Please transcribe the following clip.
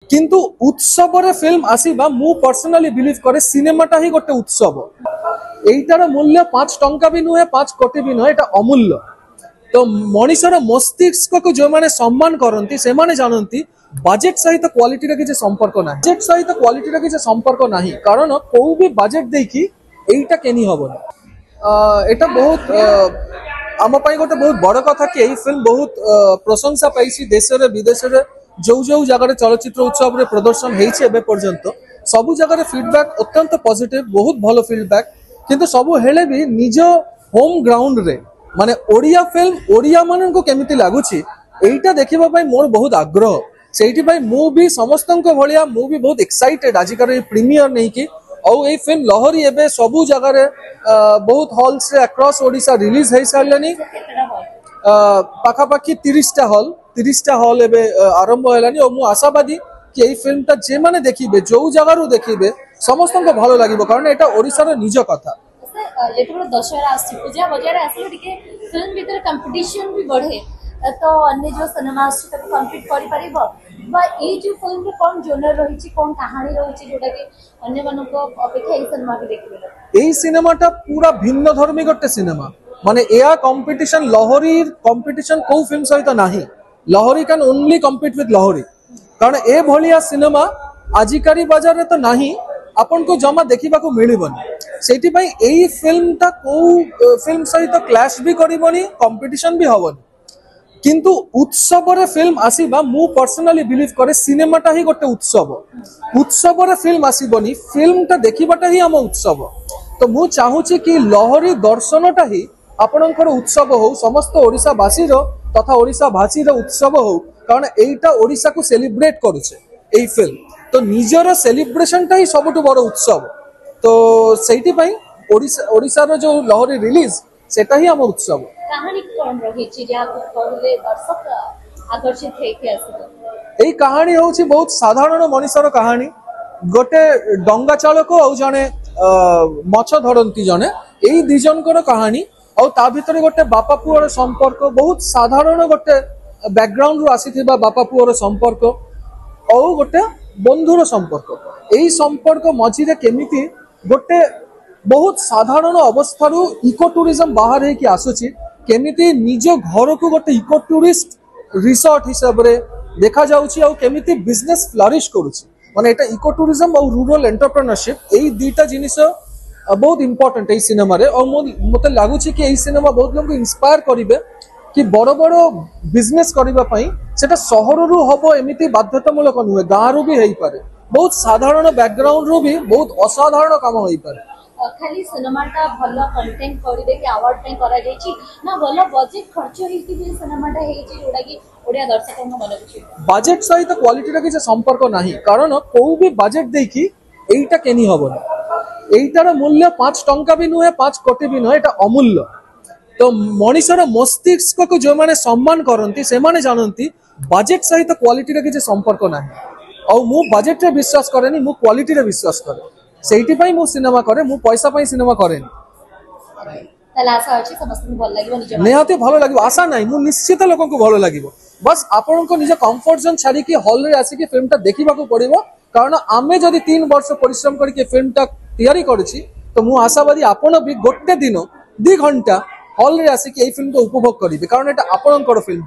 किंतु उत्सव फिल्म आसीबा मु पर्सनली बिलीव करे सिनेमाटा ही गोटे उत्सव। एइटार मूल्य 5 टंका भी नुहे 5 कोटी भी नुहे, एटा अमूल्य। तो मनीषर मस्तिष्क को जो माने सम्मान करती से माने जानती बजेट सहित क्वालिटी किसी संपर्क ना, बजेट सहित क्वालिटी किसी संपर्क ना, कारण को भी बजेट देखी एटा केनी हबनी। एटा बहुत आम गोटे बहुत बड़ कथा कि यही फिल्म बहुत प्रशंसा पाई देश विदेश जो जो जगह चलचित्र उत्सव रे प्रदर्शन होइछे पर्यंत सबु जगह फीडबैक अत्यंत पॉजिटिव, बहुत भलो फीडबैक। किंतु सबु हेले भी निज होम ग्राउंड रे माने ओडिया फिल्म ओडिया मानन को केमिति लागुछि एइटा देखिबा पई मोर बहुत आग्रह। सेइति पई मु भी समस्तन को भलिया मु भी बहुत एक्साइटेड आजिकार प्रीमियर नहीं कि और ये फिल्म लहरी एबे सबु जगह रे बहुत हॉल्स रे अक्रॉस ओडिशा रिलीज हो सारलेनी। पाखापाखि 30टा हॉल एबे आरंभ हेलानी और मु आशावादी कि ये फिल्म ता जे माने देखिबे जो जगह रु देखिबे समस्त को भलो लागिबो, कारण एटा ओडिशा रे निज कथा। जेतबे दशहरा आसी पूजा बजार आसी टिके फिल्म भीतर कंपटीशन भी बढ़े तो अन्य जो सिनेमा आसी तक कंपीट करि परिबो बा ए जो फिल्म रे कोन जोनर रहिछि कोन कहानी रहिछि जोटा कि अन्य मानन को अपेक्षा ए सिनेमा के देखिबे। एई सिनेमाटा पूरा भिन्न धर्मी गटे सिनेमा, माने एया कंपटीशन लहरी कंपटीशन को फिल्म सहित नाही। लहरी कैन ओनली कम्पीट विथ लहरी, कारण ए भलिया सिनेमा आजिकारी बाजार रे तो नाही, आपन को जमा देखिबा को मिलिबनी। सेठी पई एई फिल्म ता को फिल्म सहित क्लैश भी करिबनी, कंपटीशन भी हबनी। किंतु उत्सव रे फिल्म आसीबा मु पर्सनली बिलीव करे सिनेमाटा ही गोटे उत्सव। उत्सव रे फिल्म आसीबनी, फिल्म ता देखिबाटा ही हम उत्सव। तो मु चाहूची कि लहरी दर्शनटा ही आपनकर उत्सव हो, समस्त ओडिशा वासीर तथा ओडिशा भाषीर उत्सव हो, कारण एइटा ओडिशा को सेलिब्रेट करूछे एई फिल्म। तो निजर सेलिब्रेशनटा ही सबटु बड़ उत्सव। तो सेइति पई ओडिशा रो जो लहरी रिलीज सेटा ही हम उत्सव। कहानी कोन रही छि जा कहले दर्शक आकर्षित हे के आसी एई कहानी होछि बहुत साधारण मनीषर कहानी। गोटे डंगा चालक और जने मछ धरती जने एई दी जनकर कहानी और ता भितर गोटे बापा पुअर संपर्क, बहुत साधारण गोटे बैकग्राउंड रु आसीथिबा बापा पुअर संपर्क और गोटे बंधुर संपर्क। एई संपर्क मझिरे केमिति गोटे बहुत साधारण अवस्थारू इको टूरिज्म बाहर है कि आसुची, केमिति निज घर को गोटे इको टूरिस्ट रिसोर्ट हिसाब रे देखा जाउची और केमिति बिजनेस फ्लरिश करूची। माने एटा इको टूरिज्म और रूरल एंटरप्रेन्योरशिप एई दुईटा जिनिस बहुत इंपोर्टेंट एई सिनेमा रे। और मते लागुची कि एई सिनेमा बहुत लोग इंस्पायर करिवे कि बड़ बड़ बिजनेस करबा पई सेटा शहर रु हबो एमिति बाध्यतामूलक नुहे, गाँ रु भी हेई पारे, बहुत साधारण बैकग्राउंड रु भी बहुत असाधारण काम होई पारे। खाली सिनेमाटा भलो कंटेंट करिवे कि अवार्ड पे करा जायछि ना भलो बजेट खर्च हेइ कि सिनेमाटा हेइछि जोडा कि ओडिया दर्शक मन बुझि बजेट सहित क्वालिटी रा किसी संपर्क नाही, कारण को भी बजेट देखी एइटा केनी हबनी। एइटार मूल्य 5 टंका भी नुहे 5 कोटी भी नुहे, एटा अमूल्य। तो मनीषर मस्तिष्क को जो माने सम्मान करती से माने जानती बजेट सहित क्वालिटी रा किसी संपर्क नाही। और मु बजेट रे विश्वास करेनी, मु क्वालिटी रे विश्वास करे। सेइति पई मु सिनेमा करे, मु पैसा पई सिनेमा करेनी। तला आशा अछि समस्त भल लागिबो निज निहाते भलो लागिबो, आशा नाही मु निश्चित लोगन को भलो लागिबो। बस आपन को निज कंफर्ट जोन छाडी कि हॉल रे आसी कि फिल्म ता देखिबा को पड़िबो, कारण आमे जदी 3 वर्ष परिश्रम करी कि फिल्म ता तैयारी करछि तो मु आशावादी आपन भी गोटे दिन 2 घंटा हॉल रे आसी कि एई फिल्म को उपभोग करिबे, कारण एटा आपनकर फिल्म।